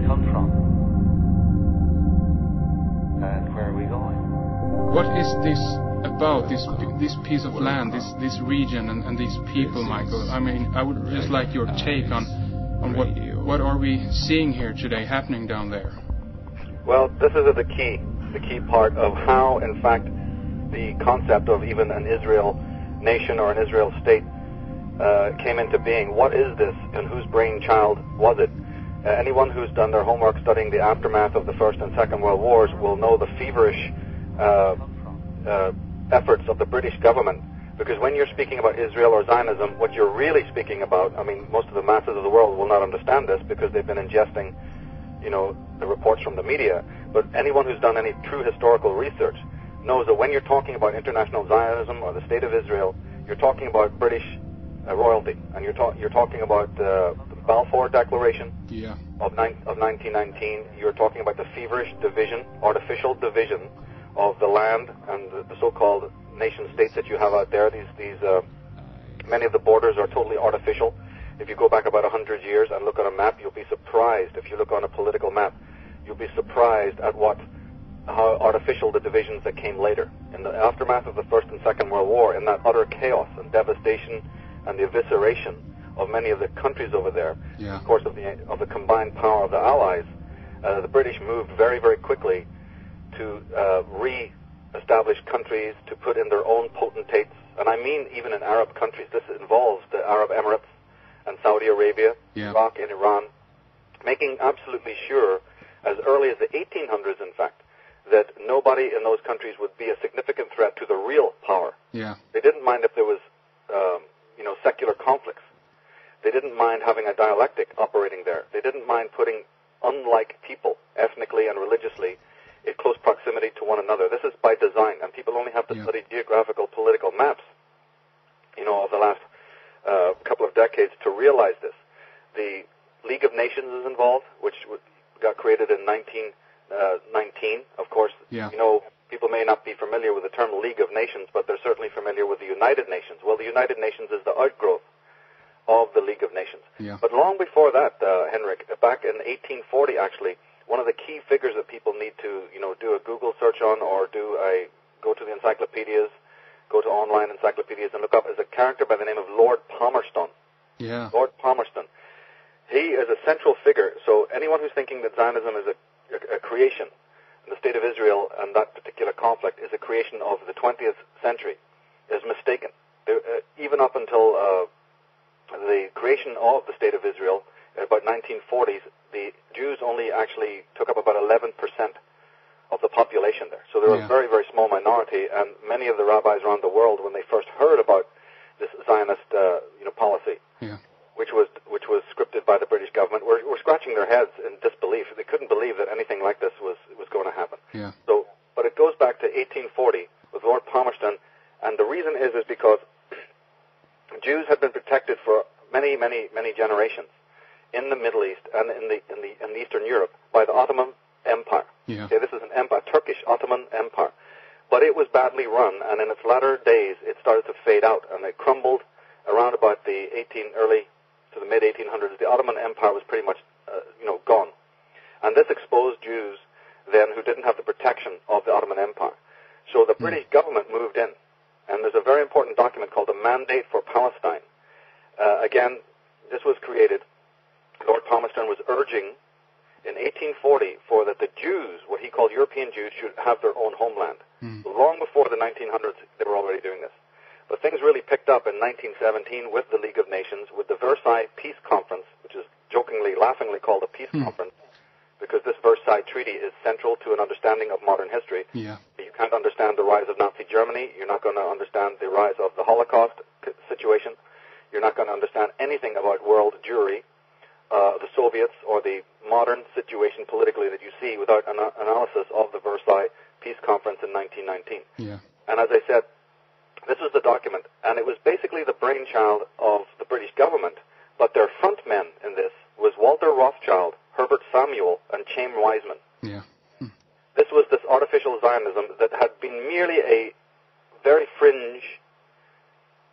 come from? And where are we going? What is this about, this piece of land, this region and these people, Michael? I mean, I would just like your take on what are we seeing here today happening down there? Well, this is the key part of how, in fact, the concept of even an Israel nation or an Israel state came into being. What is this, and whose brainchild was it? Anyone who's done their homework studying the aftermath of the First and Second World Wars will know the feverish efforts of the British government, because when you're speaking about Israel or Zionism, what you're really speaking about, I mean, most of the masses of the world will not understand this because they've been ingesting, the reports from the media, but anyone who's done any true historical research knows that when you're talking about international Zionism or the State of Israel, you're talking about British royalty, and you're talking about the Balfour Declaration of 1919. You're talking about the feverish division, artificial division of the land and the so-called nation states that you have out there. These many of the borders are totally artificial. If you go back about 100 years and look at a map, you'll be surprised. If you look on a political map, you'll be surprised at how artificial the divisions that came later. In the aftermath of the First and Second World War, in that utter chaos and devastation and the evisceration of many of the countries over there, of course, of the combined power of the Allies, the British moved very, very quickly to re-establish countries, to put in their own potentates, and I mean even in Arab countries. This involves the Arab Emirates and Saudi Arabia, Iraq and Iran, making absolutely sure, as early as the 1800s, in fact, that nobody in those countries would be a significant threat to the real power. They didn't mind if there was, secular conflicts. They didn't mind having a dialectic operating there. They didn't mind putting unlike people, ethnically and religiously, in close proximity to one another. This is by design, and people only have to study geographical political maps, of the last couple of decades to realize this. The League of Nations is involved, which got created in 1919. Of course, people may not be familiar with the term League of Nations, but they're certainly familiar with the United Nations. Well, the United Nations is the outgrowth of the League of Nations. But long before that, Henrik, back in 1840, actually, one of the key figures that people need to, do a Google search on or go to the encyclopedias, go to online encyclopedias and look up, is a character by the name of Lord Palmerston. Lord Palmerston. He is a central figure. So anyone who's thinking that Zionism is a creation, and the State of Israel and that particular conflict is a creation of the 20th century, is mistaken. Even up until the creation of the State of Israel, about 1940s, the Jews only actually took up about 11% of the population there. So they were a very, very small minority, and many of the rabbis around the world, when they first heard about this Zionist policy, which was scripted by the British government, were scratching their heads in disbelief. They couldn't believe that anything like this was going to happen. So, but it goes back to 1840 with Lord Palmerston, and the reason is because Jews had been protected for many, many, many generations in the Middle East and in Eastern Europe by the Ottoman Empire. Okay, this is an empire, Turkish Ottoman Empire, but it was badly run, and in its latter days it started to fade out, and it crumbled around about the early to the mid 1800s. The Ottoman Empire was pretty much gone, and this exposed Jews then who didn't have the protection of the Ottoman Empire. So the British government moved in, and there's a very important document called the Mandate for Palestine. Again, this was created. Lord Palmerston was urging in 1840 for that the Jews, what he called European Jews, should have their own homeland. Long before the 1900s, they were already doing this. But things really picked up in 1917 with the League of Nations, with the Versailles Peace Conference, which is jokingly, laughingly called a peace conference, because this Versailles Treaty is central to an understanding of modern history. You can't understand the rise of Nazi Germany. You're not going to understand the rise of the Holocaust situation. You're not going to understand anything about world Jewry, the Soviets, or the modern situation politically that you see without an analysis of the Versailles Peace Conference in 1919. And as I said, this was the document, and it was basically the brainchild of the British government, but their front men in this was Walter Rothschild, Herbert Samuel, and Chaim Weizmann. This was this artificial Zionism that had been merely a very fringe,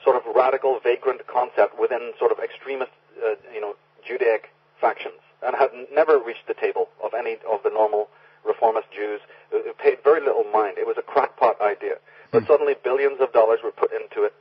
sort of radical, vagrant concept within sort of extremist, Judaic factions. and had never reached the table of any of the normal reformist Jews. It paid very little mind. It was a crackpot idea. But suddenly billions of dollars were put into it.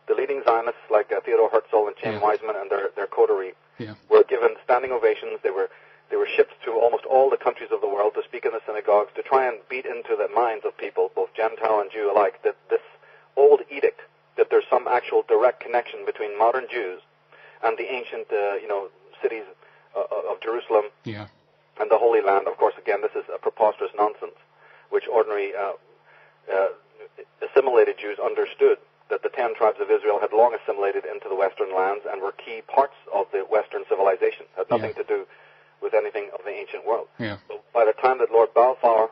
The leading Zionists like Theodore Herzl and Chaim Weizmann and their coterie were given standing ovations. They were shipped to almost all the countries of the world to speak in the synagogues to try and beat into the minds of people, both Gentile and Jew alike, that this old edict, that there's some actual direct connection between modern Jews and the ancient, cities of Jerusalem and the Holy Land. Of course, again, this is a preposterous nonsense, which ordinary assimilated Jews understood, that the 10 tribes of Israel had long assimilated into the Western lands and were key parts of the Western civilization, had nothing to do with anything of the ancient world. So by the time that Lord Balfour,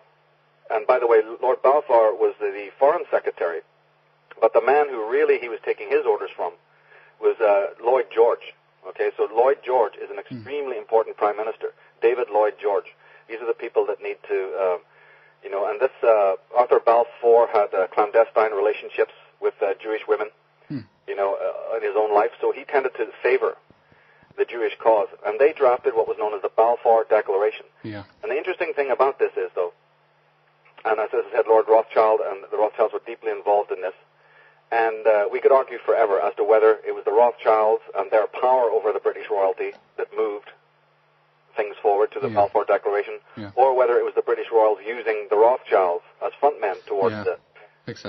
and by the way, Lord Balfour was the foreign secretary, but the man who really he was taking his orders from was Lloyd George. Okay, so Lloyd George is an extremely important prime minister. David Lloyd George. These are the people that need to, and this Arthur Balfour had clandestine relationships with Jewish women, in his own life. So he tended to favor the Jewish cause, and they drafted what was known as the Balfour Declaration. And the interesting thing about this is, though, and as I said, Lord Rothschild and the Rothschilds were deeply involved in this, and we could argue forever as to whether it was the Rothschilds and their power over the British royalty that moved things forward to the Balfour Declaration, or whether it was the British royals using the Rothschilds as frontmen towards the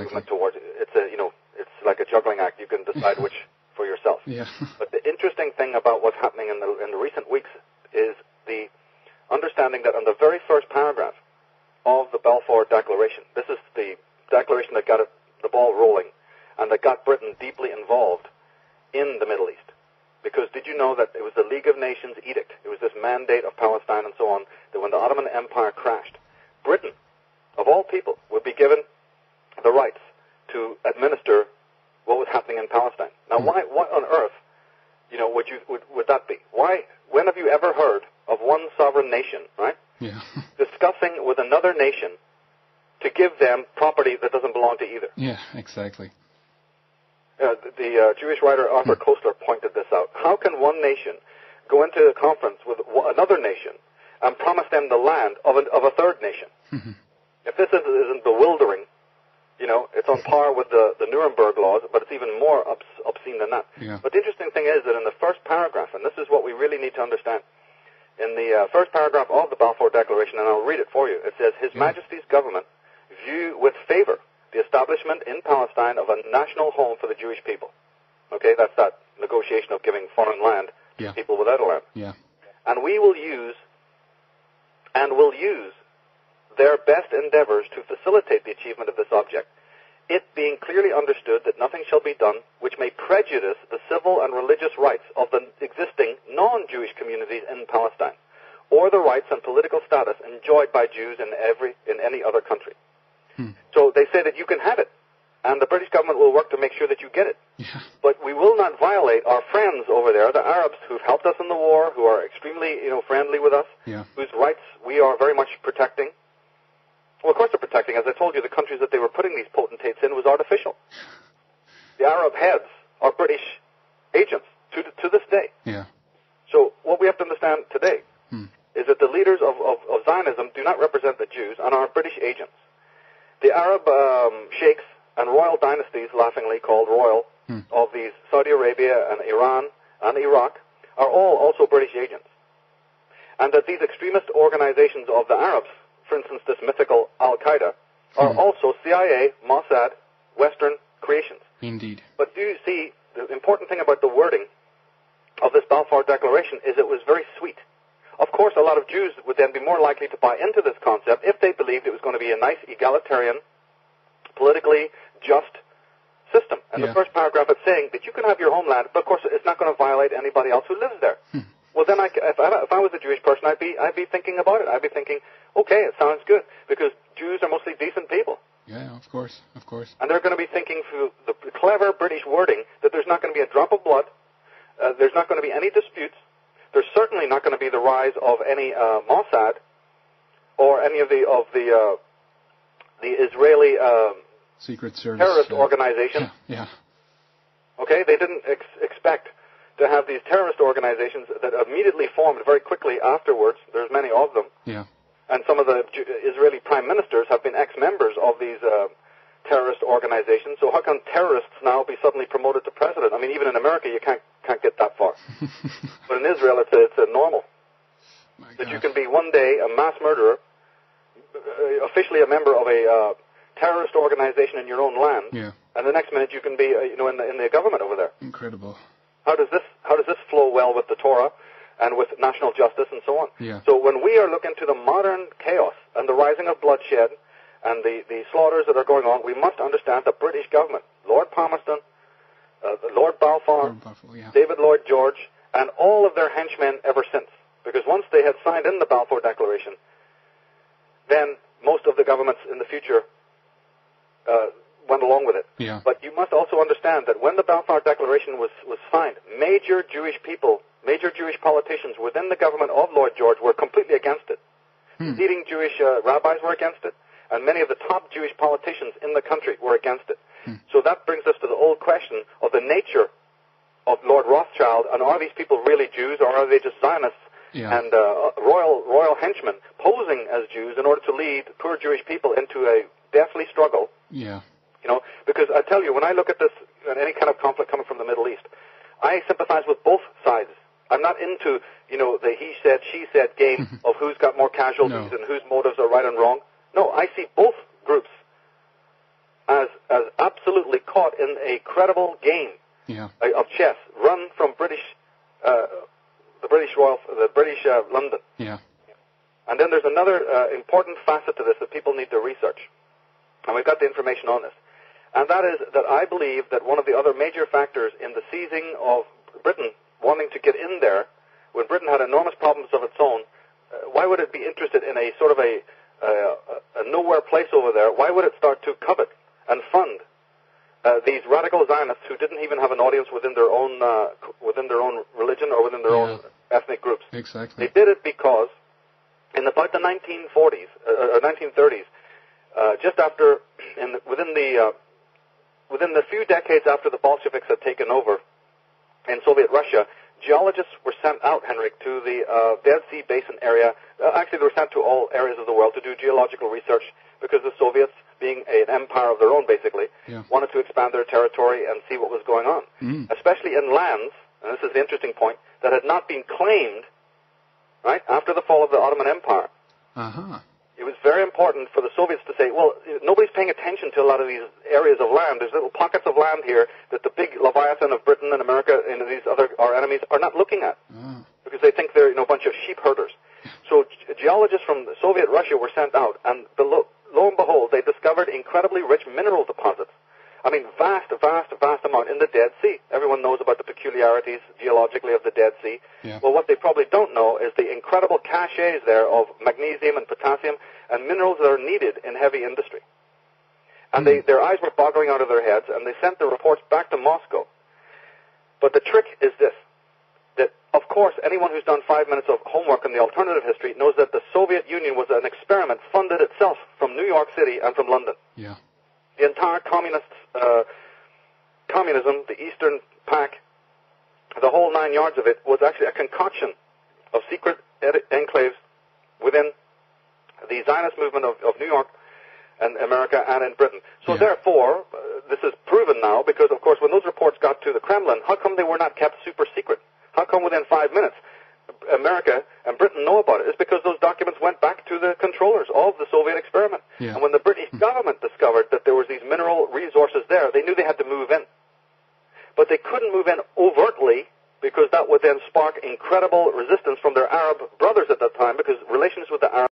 movement towards it. It's like a juggling act. You can decide which for yourself. But the interesting thing about what's happening in the recent weeks is the understanding that on the very first paragraph of the Balfour Declaration, this is the declaration that got the ball rolling and that got Britain deeply involved in the Middle East. Because did you know that it was the League of Nations edict, it was this mandate of Palestine and so on, that when the Ottoman Empire crashed, Britain, of all people, would be given the rights to administer what was happening in Palestine. Now, what on earth, would that be? Why? When have you ever heard of one sovereign nation, right, discussing with another nation to give them property that doesn't belong to either? Exactly. The Jewish writer Arthur Koestler pointed this out. How can one nation go into a conference with another nation and promise them the land of a third nation? If this isn't bewildering, it's on par with the Nuremberg laws, but it's even more obscene than that. But the interesting thing is that in the first paragraph, and this is what we really need to understand, in the first paragraph of the Balfour Declaration, and I'll read it for you, it says, His Majesty's government view with favor the establishment in Palestine of a national home for the Jewish people. Okay, that's that negotiation of giving foreign land to people without a land. And we will use their best endeavors to facilitate the achievement of this object, it being clearly understood that nothing shall be done which may prejudice the civil and religious rights of the existing non-Jewish communities in Palestine, or the rights and political status enjoyed by Jews in any other country. So they say that you can have it, and the British government will work to make sure that you get it. But we will not violate our friends over there, the Arabs who've helped us in the war, who are extremely friendly with us, whose rights we are very much protecting. Well, of course they're protecting. As I told you, the countries that they were putting these potentates in was artificial. The Arab heads are British agents to this day. So what we have to understand today is that the leaders of Zionism do not represent the Jews and are British agents. The Arab sheikhs and royal dynasties, laughingly called royal, of these Saudi Arabia and Iran and Iraq are all also British agents. And that these extremist organizations of the Arabs, for instance, this mythical Al-Qaeda, are also CIA, Mossad, Western creations. Indeed. But do you see, the important thing about the wording of this Balfour Declaration is it was very sweet. Of course, a lot of Jews would then be more likely to buy into this concept if they believed it was going to be a nice, egalitarian, politically just system. And the first paragraph is saying that you can have your homeland, but of course it's not going to violate anybody else who lives there. Well, then if I was a Jewish person, I'd be thinking about it. I'd be thinking, okay, it sounds good, because Jews are mostly decent people. Of course. And they're going to be thinking through the clever British wording that there's not going to be a drop of blood, there's not going to be any disputes, there's certainly not going to be the rise of any Mossad or any of the Israeli Secret Service terrorist organization. Yeah. Okay, they didn't expect to have these terrorist organizations that immediately formed very quickly afterwards. There's many of them. Yeah. And some of the Israeli prime ministers have been ex-members of these terrorist organizations. So how can terrorists now be suddenly promoted to president? I mean, even in America, you can't get that far. But in Israel, it's a normal. That you can be one day a mass murderer, officially a member of a terrorist organization in your own land, and the next minute you can be, in the government over there. Incredible. How does this flow well with the Torah and with national justice and so on? Yeah. So when we are looking to the modern chaos and the rising of bloodshed and the slaughters that are going on, we must understand the British government, Lord Palmerston, Lord Balfour, David Lloyd George, and all of their henchmen ever since. Because once they had signed in the Balfour Declaration, then most of the governments in the future went along with it. Yeah. But you must also understand that when the Balfour Declaration was signed, major Jewish politicians within the government of Lloyd George were completely against it. Leading Jewish rabbis were against it, and many of the top Jewish politicians in the country were against it. So that brings us to the old question of the nature of Lord Rothschild, and are these people really Jews, or are they just Zionists and royal henchmen posing as Jews in order to lead poor Jewish people into a deathly struggle? Yeah. Because I tell you, when I look at this, any kind of conflict coming from the Middle East, I sympathize with both sides. I'm not into, the he said, she said game of who's got more casualties and whose motives are right and wrong. No, I see both groups as absolutely caught in a credible game of chess, run from the British London. Yeah. And then there's another important facet to this that people need to research. And we've got the information on this. And that is that I believe that one of the other major factors in the seizing of Britain wanting to get in there, when Britain had enormous problems of its own, why would it be interested in a sort of a nowhere place over there? Why would it start to covet and fund these radical Zionists who didn't even have an audience within their own religion or within their own ethnic groups? Exactly. They did it because in about the 1940s or 1930s, just after, within the few decades after the Bolsheviks had taken over in Soviet Russia, geologists were sent out, Henrik, to the Dead Sea Basin area. Actually, they were sent to all areas of the world to do geological research because the Soviets, being an empire of their own, basically, wanted to expand their territory and see what was going on, especially in lands, and this is the interesting point, that had not been claimed, right, after the fall of the Ottoman Empire. It was very important for the Soviets to say, well, nobody's paying attention to a lot of these areas of land. There's little pockets of land here that the big Leviathan of Britain and America and our enemies are not looking at because they think they're a bunch of sheep herders. So geologists from Soviet Russia were sent out, and lo and behold, they discovered incredibly rich mineral deposits. I mean, vast amount in the Dead Sea. Everyone knows about the peculiarities geologically of the Dead Sea. Well, what they probably don't know is the incredible caches there of magnesium and potassium and minerals that are needed in heavy industry. And their eyes were boggling out of their heads, and they sent the reports back to Moscow. But the trick is this, that, of course, anyone who's done 5 minutes of homework in the alternative history knows that the Soviet Union was an experiment funded itself from New York City and from London. The entire communism, the Eastern Pac, the whole 9 yards of it was actually a concoction of secret enclaves within the Zionist movement of New York and America and in Britain. So therefore, this is proven now because, of course, when those reports got to the Kremlin, how come they were not kept super secret? How come within 5 minutes America and Britain know about it? It's because those documents went back to the controllers of the Soviet experiment. And when the British government discovered that there was these mineral resources there, they knew they had to move in. But they couldn't move in overtly because that would then spark incredible resistance from their Arab brothers at that time, because relations with the Arab